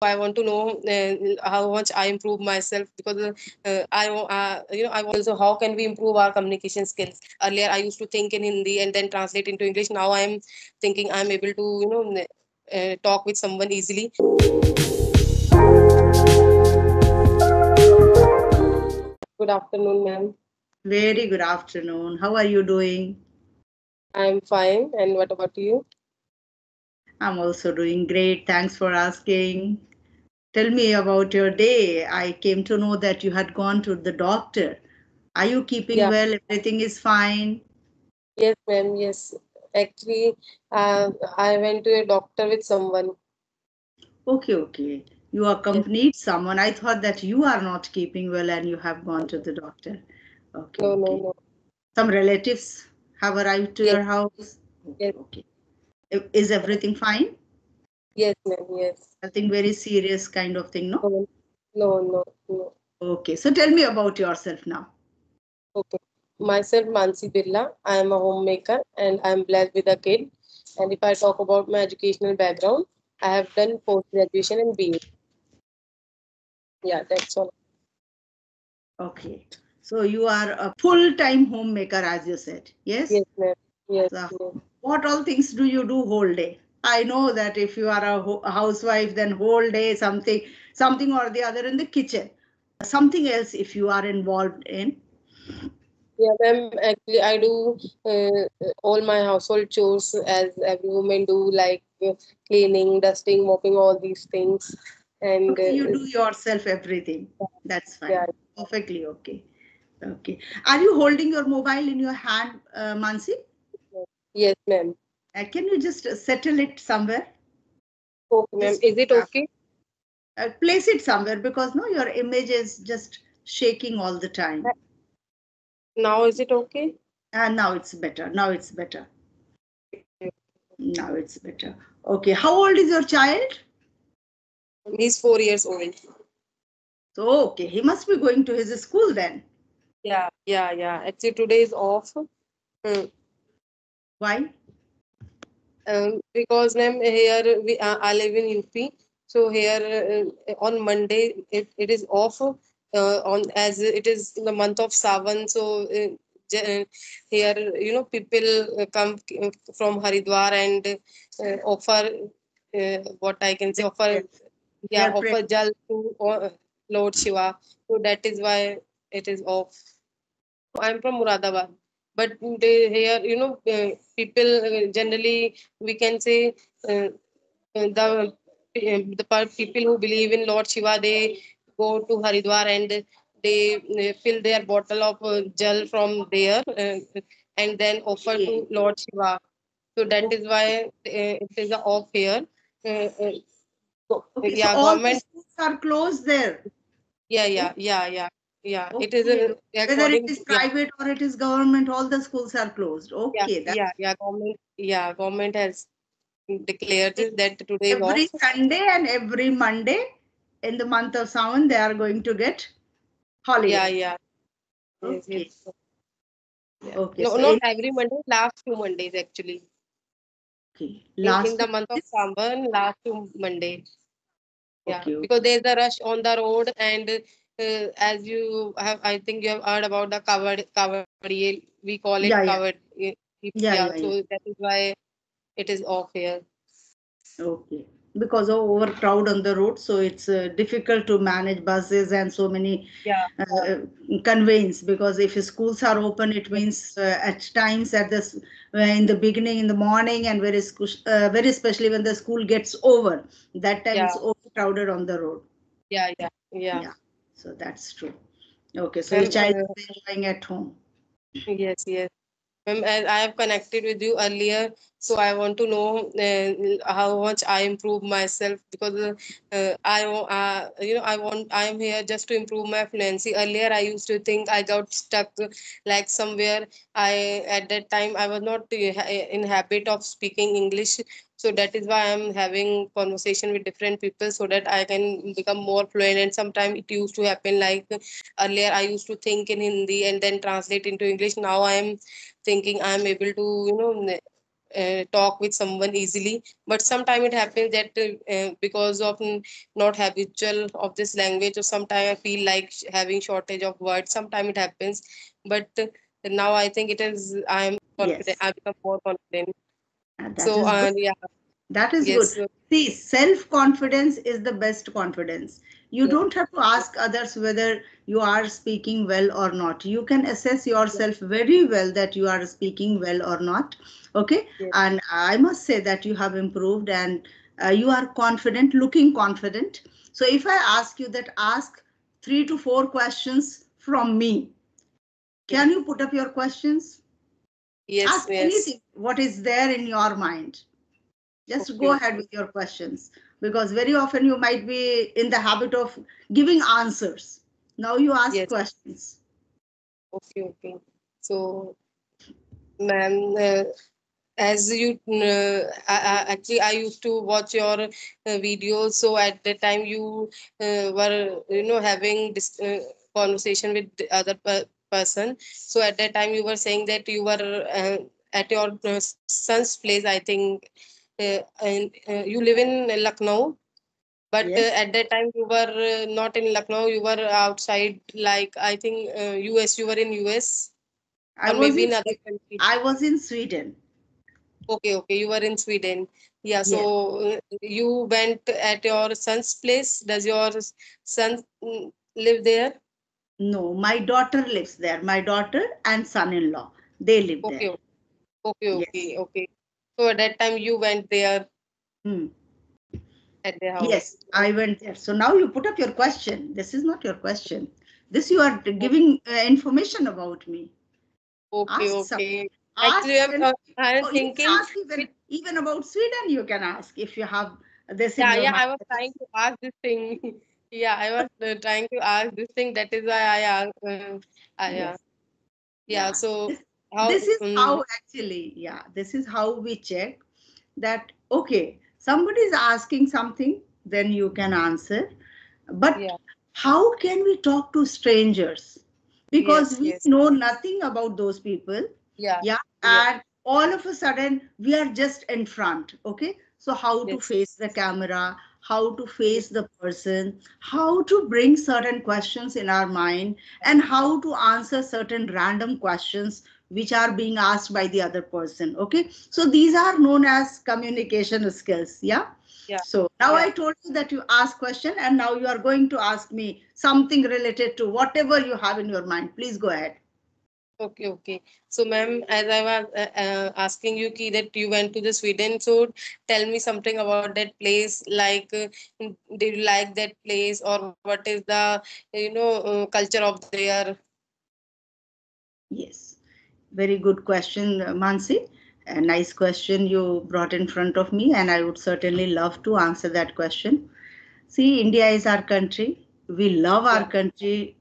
I want to know how much I improve myself because I want also how can we improve our communication skills. Earlier, I used to think in Hindi and then translate into English. Now I am thinking I am able to talk with someone easily. Good afternoon, ma'am. Very good afternoon. How are you doing? I am fine. And what about you? I'm also doing great. Thanks for asking. Tell me about your day. I came to know that you had gone to the doctor. Are you keeping Yeah. well? Everything is fine? Yes, ma'am. Yes. Actually, I went to a doctor with someone. Okay, okay. You Yes. accompanied someone. I thought that you are not keeping well and you have gone to the doctor. Okay, No, no, okay. no. Some relatives have arrived to Yes, your house? yes, Okay, okay. Is everything fine? yes, ma'am. Yes. Nothing very serious kind of thing, no? No, no, no, no. Okay, so tell me about yourself now. Okay. Myself, Mansi Birla. I am a homemaker and I am blessed with a kid. And if I talk about my educational background, I have done post graduation and BA. Yeah, that's all. Okay. So you are a full-time homemaker, as you said. Yes? Yes, ma'am. Yes, So yes. what all things do you do whole day? I know that if you are a housewife, then whole day something or the other in the kitchen. Something else if you are involved in. Yeah, ma'am. Actually, I do all my household chores as every woman do, like cleaning, dusting, mopping, all these things. And Okay, you do yourself everything. That's yeah, fine. Perfectly okay. Okay. Are you holding your mobile in your hand, Mansi? yes, ma'am. Can you just settle it somewhere? Okay, ma'am. Just Is it okay? place it somewhere because no, your image is just shaking all the time. Now is it okay? And now it's better. Now it's better. Okay. Now it's better. Okay. How old is your child? He's 4 years old. So, okay. He must be going to his school then. Yeah, yeah, yeah. Actually, today is off. Why? Because ma'am, here I live in UP. So here on Monday it is off. On as it is in the month of Sawan. So here people come from Haridwar and offer what I can say offer, They yeah, are praying. offer jal to Lord Shiva. So that is why it is off. I'm from Muradabad, but they here, people generally we can say the people who believe in Lord Shiva, they go to Haridwar and they fill their bottle of jal from there and then offer to Lord Shiva. So that is why it is off here. Uh, uh, Okay. So yeah, all the government. schools are closed there. Yeah, Okay. yeah, yeah, yeah, yeah. It is Okay. Whether it according. is Yeah. private or it is government, all the schools are closed. Yeah, Okay. yeah, That's yeah. Government has declared this that today is every off. Sunday and every Monday in the month of Sawan, they are going to get Yeah, holiday. yeah. Yes, Okay. yes. Yeah. Okay. No, So not in every Monday. Last 2 Mondays actually. okay. In Last the two month of days. Samban, last 2 Monday. Yeah, Okay. because Okay. there's a rush on the road, and as you have, I think you have heard about the Kavadiye. We call it Yeah. Kavad. Yeah. Yeah. Yeah, Yeah. so Yeah. that is why it is off here. Okay. Because of overcrowd on the road, so it's difficult to manage buses and so many Yeah, yeah, conveyance. Because if schools are open, it yes, means at times in the beginning, in the morning, and very especially when the school gets over, that time yeah, it's overcrowded on the road. yeah, yeah, yeah. Yeah. So that's true. Okay. So your Ma'am, child is enjoying at home. yes, yes. As I have connected with you earlier, so I want to know how much I improve myself because I am here just to improve my fluency. Earlier, I used to think I got stuck like somewhere. At that time I was not in habit of speaking English, so that is why I am having conversation with different people so that I can become more fluent. And sometimes it used to happen like earlier I used to think in Hindi and then translate into English. Now I am thinking I'm able to talk with someone easily, but sometimes it happens that because of not habitual of this language, or sometimes I feel like having shortage of words, sometimes it happens. But now I think it is, I am confident, Yes. I become more confident. That So is good. yeah. That is good. Yes, so, See, self confidence is the best confidence. You yes, don't have to ask others whether you are speaking well or not. You can assess yes, yourself very well that you are speaking well or not. Okay. yes, And I must say that you have improved and you are confident, looking confident. So if I ask you that, ask 3 to 4 questions from me. yes, Can you put up your questions? yes, Ask yes. anything, what is there in your mind. Just Okay, go ahead okay. with your questions because very often you might be in the habit of giving answers. Now you ask Yes, questions. okay, okay. So, ma'am, as you actually, I used to watch your videos. So at that time you were, having this conversation with the other person. So at that time you were saying that you were at your son's place, I think. And you live in Lucknow, but Yes, at that time you were not in Lucknow, you were outside, like I think US, you were in US, I or was maybe in in other country. I was in Sweden. Okay, okay. You were in Sweden. Yeah, Yes. so you went at your son's place. Does your son live there? No, my daughter lives there. My daughter and son-in-law, they live there. Okay, okay, Yes. okay, okay. So at that time you went there Hmm. at their Yes, house. I went there. So now you put up your question. This is not your question. This you are O- giving information about me. Okay, Ask some. okay. Actually, Ask any. I'm Oh, you can thinking. ask even about Sweden. You can ask if you have this in Yeah, your yeah. mind. I was trying to ask this thing. Yeah, I was trying to ask this thing. That is why I asked. Yeah, Yes. yeah. Yeah. So This, how? this is how actually. Yeah. This is how we check that. Okay, somebody is asking something, then you can answer. But Yeah. how can we talk to strangers? Because Yes. we Yes. know nothing about those people. Yeah. Yeah. Yeah. And all of a sudden, we are just in front. Okay. So, how to Yes. face the camera, how to Yes. face the person, how to bring certain questions in our mind, and how to answer certain random questions which are being asked by the other person. Okay. So, these are known as communication skills. Yeah. Yeah. So now Yeah. I told you that you ask question and now you are going to ask me something related to whatever you have in your mind. Please go ahead. Okay, okay. So, ma'am, as I was asking you ki that you went to the Sweden, so tell me something about that place. Like, did you like that place, or what is the culture of there? Yes, very good question, Mansi. A nice question you brought in front of me, and I would certainly love to answer that question. See, India is our country. We love our Yeah, country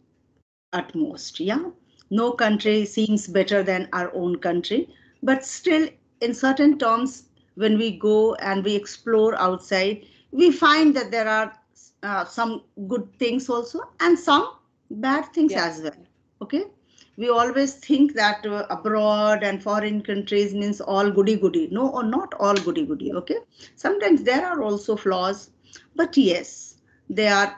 utmost. Yeah, no country seems better than our own country, but still, in certain terms, when we go and we explore outside, we find that there are some good things also and some bad things yeah, as well. Okay, we always think that abroad and foreign countries means all goody goody. No, or not all goody goody. Okay, sometimes there are also flaws, but yes, they are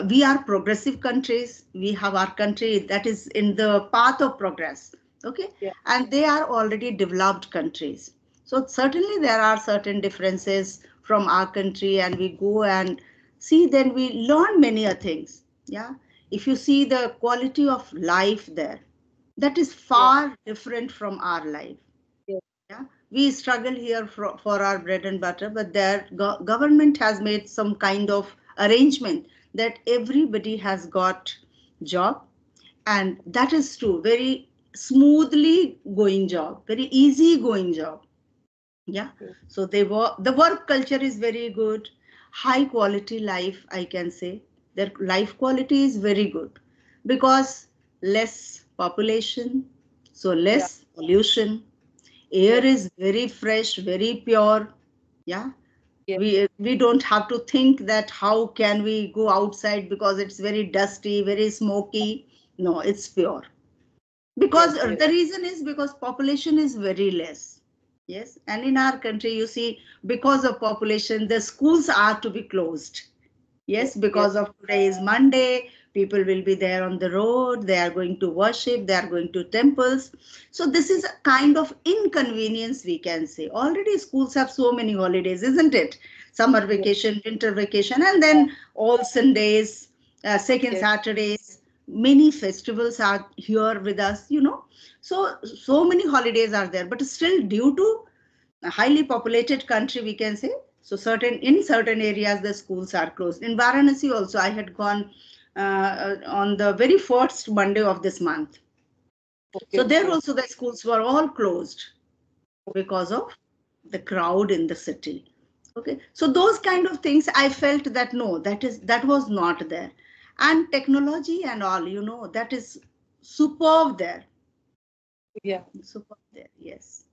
we are progressive countries. We have our country that is in the path of progress. Okay, yeah, and they are already developed countries. So certainly there are certain differences from our country, and we go and see, then we learn many things. Yeah, if you see the quality of life there, that is yeah, far different from our life. yeah, Yeah, we struggle here for our bread and butter, but their government has made some kind of arrangement that everybody has got job, and that is true. Very smoothly going job, very easy going job. Yeah, yeah, so the work culture is very good, high quality life. I can say their life quality is very good because less population, so yeah, less pollution, yeah, air is very fresh, very pure. Yeah, yeah, we don't have to think that how can we go outside because it's very dusty, very smoky. No, it's pure because yes, yes, the reason is because population is very less. Yes, and in our country, you see, because of population, the schools are to be closed. Yes, Yes, yes, because of today is Monday, people will be there on the road, they are going to worship, they are going to temples. So this is a kind of inconvenience, we can say. Already schools have so many holidays, isn't it? Summer yes, vacation, winter vacation, and then all Sundays, second yes, Saturdays, many festivals are here with us, you know. So many holidays are there, but still due to a highly populated country, we can say, so certain areas the schools are closed. In Varanasi also, I had gone on the very first Monday of this month. okay, So there okay. also the schools were all closed because of the crowd in the city. Okay, so those kind of things I felt that no, that was not there. And technology and all, you know, that is superb there. Yeah. Superb there, yes.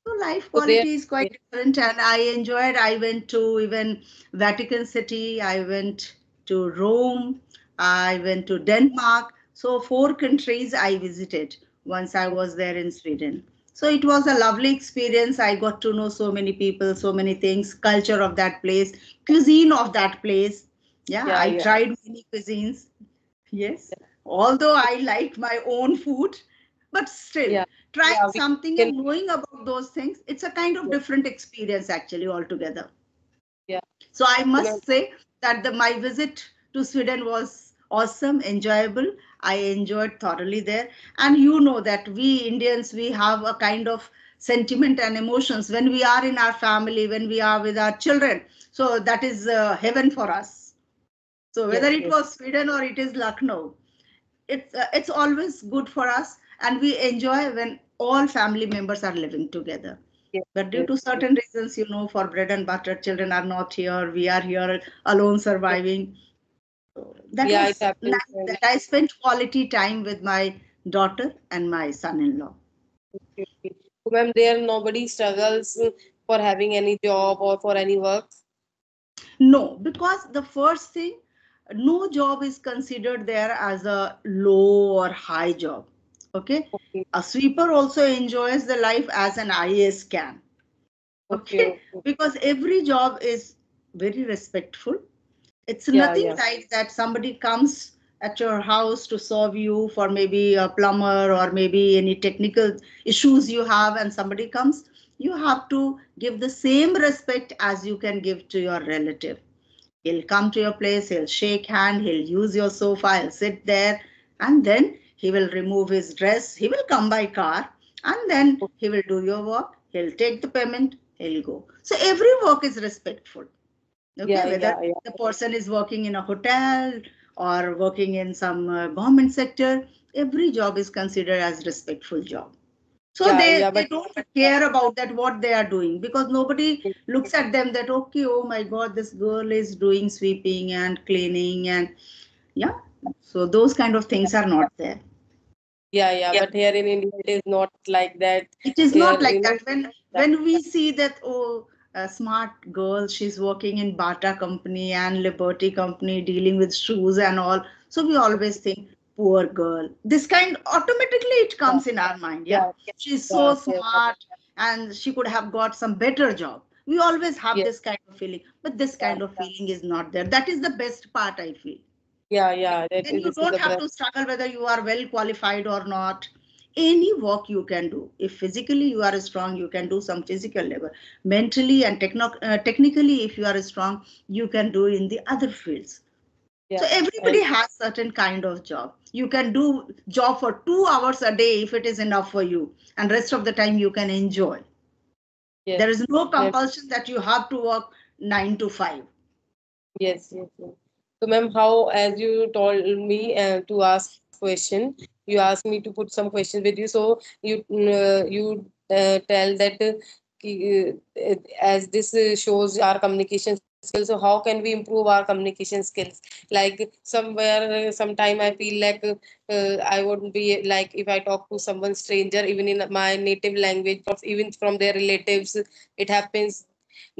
So life So there, quality is yeah, quite different, and I enjoyed. I went to even Vatican City. I went to Rome. I went to Denmark. So four countries I visited once I was there in Sweden. So it was a lovely experience. I got to know so many people, so many things, culture of that place, cuisine of that place. Yeah, yeah, I yeah, tried many cuisines. Yes, although I like my own food, but still, yeah, trying yeah. We something can, and knowing about those things, it's a kind of yeah, different experience actually altogether. yeah. So I So, ma'am, must say that my visit to Sweden was awesome, enjoyable. I enjoyed thoroughly there. And you know that we Indians, we have a kind of sentiment and emotions when we are in our family, when we are with our children. So that is heaven for us. So whether yes, it yes, was Sweden or it is Lucknow, it's always good for us, and we enjoy when all family members are living together. yes, But due yes, to yes. certain reasons, you know, for bread and butter, children are not here, we are here alone Yes. surviving. So that Yeah, it was happens. nice that I spent quality time with my daughter and my son-in-law. Okay, okay. So, ma'am, there nobody struggles for having any job or for any work. No, because the first thing, no job is considered there as a low or high job. Okay. Okay, A sweeper also enjoys the life as an IAS can. okay, Okay. okay. Because every job is very respectful. It's Yeah, nothing yeah, like that somebody comes at your house to serve you for maybe a plumber or maybe any technical issues you have, and somebody comes, you have to give the same respect as you can give to your relative. He'll come to your place, he'll shake hand, he'll use your sofa, he'll sit there, and then he will remove his dress. He will come by car, and then okay. he will do your work. He'll take the payment, he'll go. So every work is respectful. Okay, Yeah, whether yeah, yeah, the person is working in a hotel or working in some government sector, every job is considered as respectful job. So yeah, they yeah. they But don't care about that what they are doing, because nobody looks at them that okay, oh my god, this girl is doing sweeping and cleaning, and yeah, so those kind of things are not there. yeah, yeah. But here in India, it is not like that. It is Here, not like that. When we see that, oh, a smart girl, she's working in Bata company and Liberty company, dealing with shoes and all. So we always think, poor girl. This kind automatically it yeah, comes in our mind. Yeah, yeah, she's so yeah, yes, smart and she could have got some better job. We always have yes, this kind of feeling, but this yeah, kind of feeling is not there. That is the best part, I feel. yeah, yeah. That Then you this is don't the have breath. to struggle whether you are well qualified or not. Any work you can do. If physically you are strong, you can do some physical labor. Mentally and technically, if you are strong, you can do in the other fields. Yeah, So and everybody has certain kind of job. You can do job for 2 hours a day if it is enough for you, and rest of the time you can enjoy. yes, There is no ma'am. compulsion that you have to work 9 to 5. Yes, yes, yes. So, ma'am, how, as you told me to ask question, you asked me to put some questions with you. So you tell that as this shows our communication skills. So, how can we improve our communication skills? Like somewhere, sometime I feel like I would be like if I talk to someone stranger, even in my native language, or even from their relatives, it happens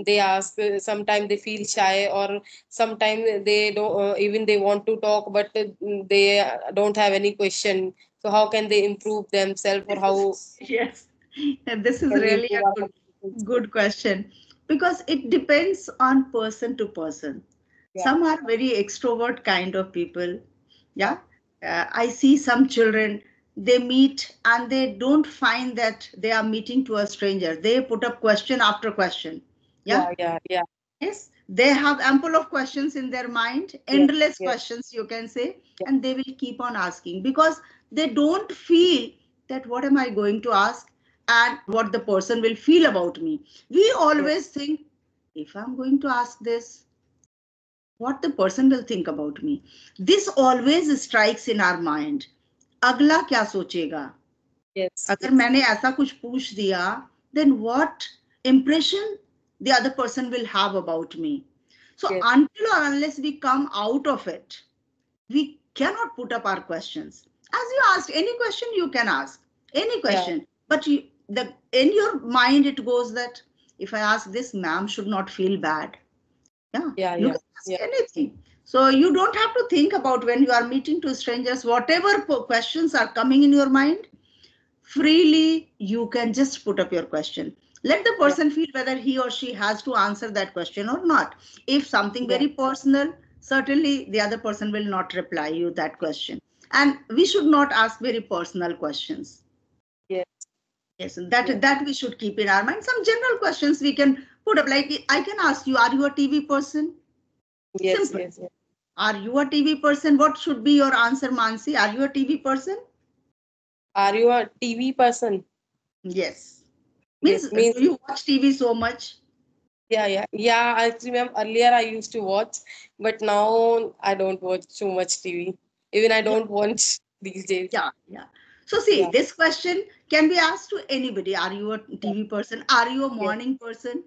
they ask sometimes they feel shy or sometimes they don't even they want to talk but they don't have any question, so how can they improve themselves or how Yes, and this is can we really improve a our good communication? Good question. Because it depends on person to person. Yeah, Some are very extrovert kind of people. Yeah. I see some children, they meet and they don't find that they are meeting to a stranger. They put up question after question. Yeah. yeah, yeah, yeah, Yes, they have ample of questions in their mind, yes, endless yes, questions, you can say, yeah, and they will keep on asking because they don't feel that what am I going to ask and what the person will feel about me. We yes, always think if I'm going to ask this, what the person will think about me. This always strikes in our mind. अगला क्या सोचेगा? yes, अगर yes, मैंने ऐसा कुछ पूछ दिया, then what impression the other person will have about me. So yes, until or unless we come out of it, we cannot put up our questions. As you asked, any question you can ask, any yeah, question. But in your mind, it goes that if I ask this, ma'am should not feel bad. Yeah, yeah, you yeah, can ask yeah, anything. So you don't have to think about when you are meeting to strangers, whatever questions are coming in your mind, freely you can just put up your question. Let the yeah, person feel whether he or she has to answer that question or not. If something yeah, very personal, certainly the other person will not reply you that question, and we should not ask very personal questions. yes, Yes, yeah, that we should keep in our mind. Some general questions we can put up, like I can ask you, are you a TV person? yes, Simple. yes, yes. Are you a TV person? What should be your answer, Mansi? Are you a TV person? Are you a TV person? Yes. Yes, Means, means do you watch TV so much? yeah, yeah, yeah. Actually, ma'am, earlier I used to watch, but now I don't watch too much TV. Even I Yeah, don't watch these days. yeah, yeah. So see, Yeah, this question can be asked to anybody. Are you a yeah, TV person? Are you a yeah, morning person?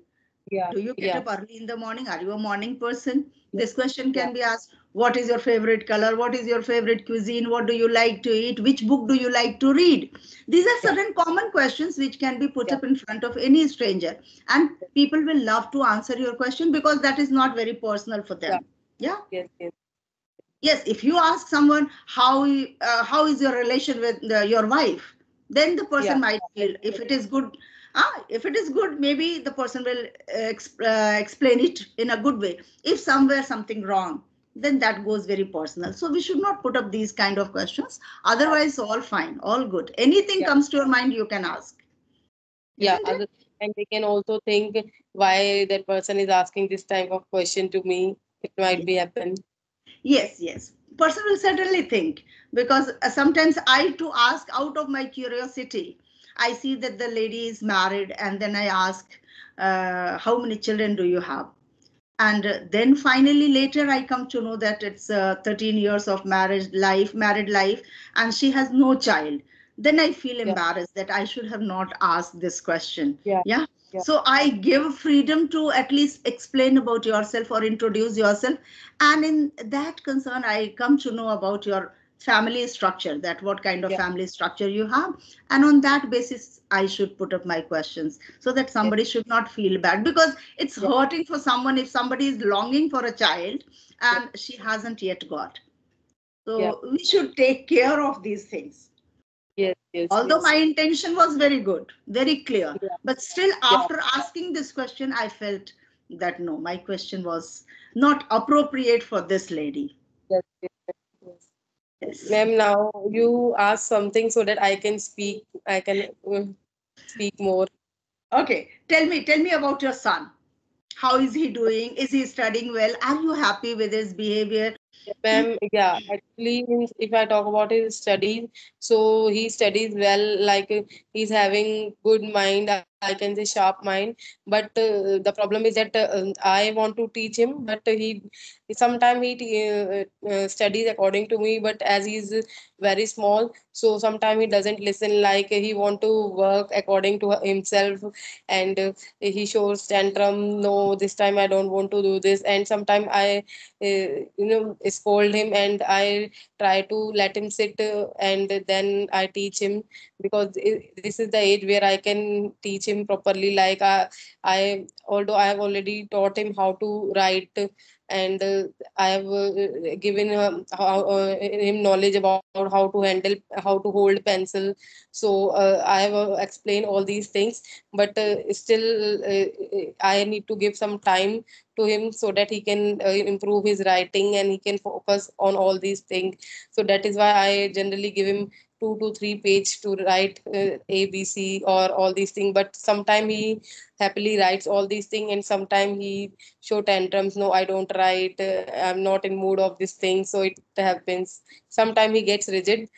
yeah, Do you get yeah, up early in the morning? Are you a morning person? yeah, This question yeah, can be asked. What is your favorite color? What is your favorite cuisine? What do you like to eat? Which book do you like to read? These are yeah, certain common questions which can be put yeah, up in front of any stranger. And people will love to answer your question because that is not very personal for yeah, them. Yeah. yes, yes, Yes, if you ask someone how is your relation with your wife, then the yeah, person might yeah, feel if it is good. If it is good, maybe the person will explain it in a good way. If somewhere something wrong, then that goes very personal. So we should not put up these kind of questions. Otherwise, all fine, all good. Anything yeah, comes to your mind, you can ask, yeah. isn't it? And they can also think why that person is asking this type of question to me. It might be happen. Yes, yes. Person will certainly think because sometimes I too ask out of my curiosity. I see that the lady is married, and then I ask, "How many children do you have?" And then finally later I come to know that it's 13 years of married life, and she has no child. Then I feel Yeah, embarrassed that I should have not asked this question. yeah, Yeah. yeah, So I give freedom to at least explain about yourself or introduce yourself, and in that concern I come to know about your family structure, that what kind of yeah, family structure you have, and on that basis I should put up my questions so that yeah, somebody should not feel bad, because it's yeah, hurting for someone if somebody is longing for a child yeah, and she hasn't yet got. yeah. So we should take care of these things. Yes, yes, Although my yes. intention was very good, very clear, Yeah, but still yeah. after asking this question, I felt that no, my question was not appropriate for this lady. Yes, yes, yes. Yes. Ma'am, now you ask something so that I can speak. I can speak more. Okay. Tell me about your son. How is he doing? Is he studying well? Are you happy with his behavior? Yeah, ma'am, yeah, actually, means if I talk about his studies, so he studies well, like he's having good mind, I can say sharp mind. But the problem is that I want to teach him, but he sometimes studies according to me, but as he's very small, so sometimes he doesn't listen. Like he want to work according to himself, and he shows tantrum. No, this time I don't want to do this, and sometimes I scold him, and I try to let him sit, and then I teach him, because this is the age where I can teach him properly. Like I although I have already taught him how to write, and I have given him knowledge about how to handle, how to hold pencil. So I have explained all these things, but still I need to give some time to him so that he can improve his writing and he can focus on all these things. So that is why I generally give him 2 to 3 page to write ABC or all these things. But sometime he happily writes all these things, and sometime he show tantrums. No, I don't write. I'm not in mood of this thing. So it happens. Sometime he gets rigid.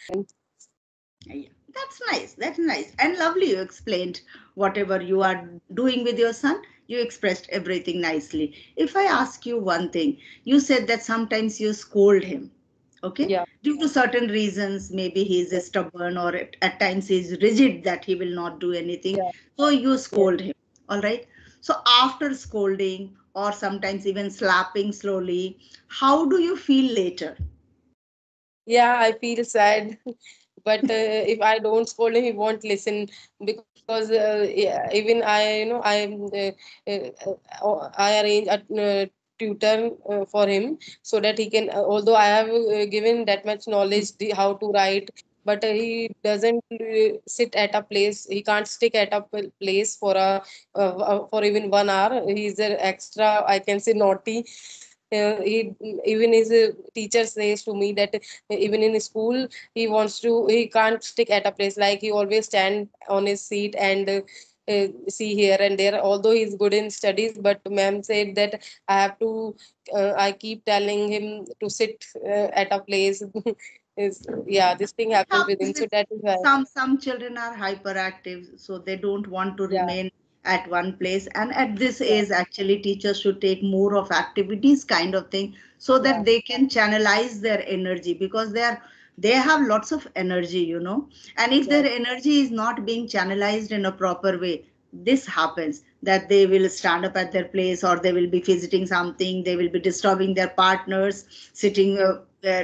Yeah, that's nice. That's nice and lovely. You explained whatever you are doing with your son. You expressed everything nicely. If I ask you one thing, you said that sometimes you scold him, okay, Yeah, due to certain reasons. Maybe he's stubborn, or at times he's rigid that he will not do anything. yeah, So you yeah. scold him, all right. So after scolding, or sometimes even slapping slowly, how do you feel later? Yeah, I feel sad. But if I don't scold him, he won't listen, because yeah, even I arrange a tutor for him, so that he can. Although I have given that much knowledge how to write, but he doesn't sit at a place. He can't stick at a place for for even 1 hour. He's an extra, I can say, naughty. He even his teacher says to me that even in school he can't stick at a place, like he always stand on his seat and see here and there, although he's good in studies. But ma'am said that I have to I keep telling him to sit at a place. Is yeah, this thing It happens with him, happens so with that is why. some children are hyperactive, so they don't want to Yeah, remain at one place. And at this yeah, age, actually, teachers should take more of activities kind of thing, so yeah, that they can channelize their energy, because they have lots of energy, you know. And if yeah, their energy is not being channelized in a proper way, this happens that they will stand up at their place, or they will be visiting something, they will be disturbing their partners sitting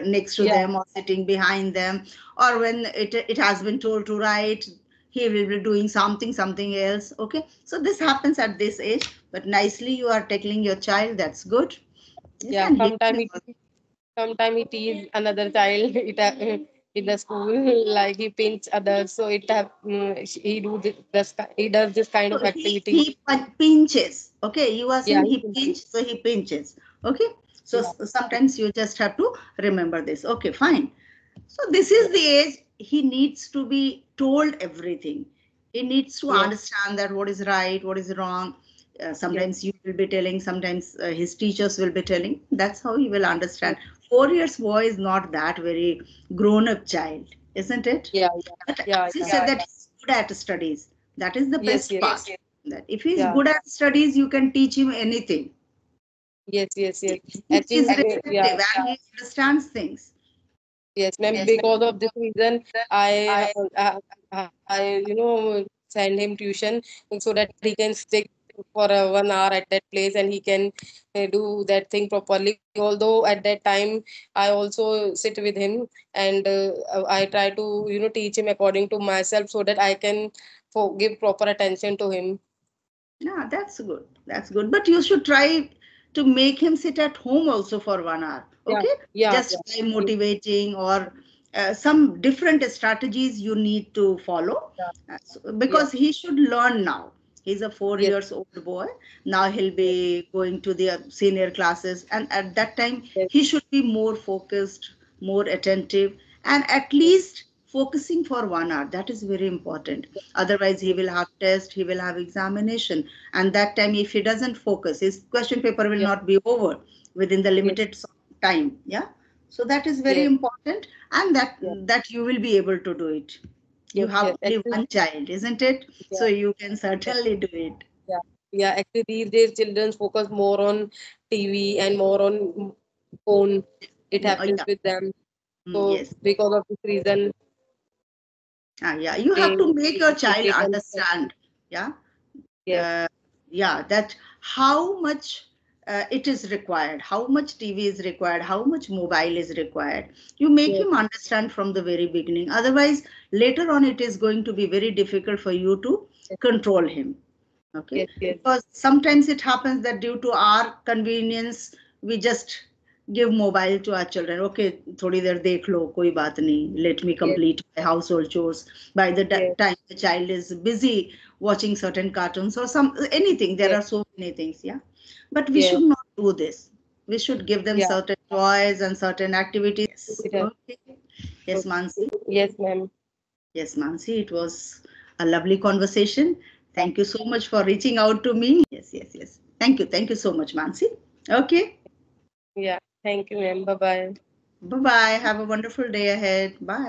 next to yeah, them or sitting behind them, or when it has been told to write, he will be doing something else. Okay, so this happens at this age, but nicely you are tackling your child. That's good. Yes, yeah. and listening. Sometime he tease another child in the school, like he pinch others. So he he does this kind So of activity. he pinches. Okay, you are Yeah, saying he he pinches. pinch, so he pinches. Okay, so Yeah, sometimes you just have to remember this. Okay, fine. So this yeah, is the age he needs to be told everything. He needs to yes, understand that what is right, what is wrong. yes, Sometimes you will be telling, sometimes his teachers will be telling. That's how he will understand. 4 years boy is not that very grown up child, isn't it? yeah, But yeah, as he yeah, said that he's good at studies. That is the yes, best yes, part. That if he's yeah, good at studies, you can teach him anything. yes, yes, yes. He's Actually, yeah, receptive and he understands things. yes, ma'am. Because of this reason, I send him tuition so that he can stick for 1 hour at that place, and he can do that thing properly. Although at that time I also sit with him, and I try to teach him according to myself, so that I can give proper attention to him. Yeah, that's good. That's good. But you should try to make him sit at home also for 1 hour. Yeah, Okay? yeah, Just yeah, by yes, motivating, or some different strategies you need to follow. yeah, yeah, Because he should learn now. He's a four yes, years old boy. Now he'll yes, be going to the senior classes. And at that time, yes, he should be more focused, more attentive, and at yes, least focusing for 1 hour. That is very important. Otherwise he will have test, he will have examination, and that time if he doesn't focus, his question paper will yes, not be over within the yes, limited time. Yeah, so that is very yes, important, and yes, that you will be able to do it. You yes, have yes. only Actually, one child, isn't it? So yeah. you can Yeah. certainly do it. Yeah, yeah. Actually, these days children focus more on TV and more on phone. It happens Yeah. with them. So Yes. because of this reason, Yeah, you they have to make your they child get unstuck. understand. Yeah. Yes, uh, yeah, that how much it is required, how much TV is required, how much mobile is required. You make yes, him understand from the very beginning. Otherwise later on it is going to be very difficult for you to control him. Okay, yes, yes, because sometimes it happens that due to our convenience we just give mobile to our children. Okay, थोड़ी देर देख लो, कोई बात नहीं. Let me yes, complete my household chores. By the yes, time the child is busy watching certain cartoons or some anything, there yes, are so many things. Yeah, but we yes, should not do this. We should give them yeah. certain toys and certain activities. Yes. It has, Okay. Yes, Mansi. yes, ma'am. Yes, Mansi. It was a lovely conversation. Thank you so much for reaching out to me. Yes, yes, yes. Thank you. Thank you so much, Mansi. Okay. Yeah. Thank you, ma'am. Bye bye. Bye bye. Have a wonderful day ahead. Bye.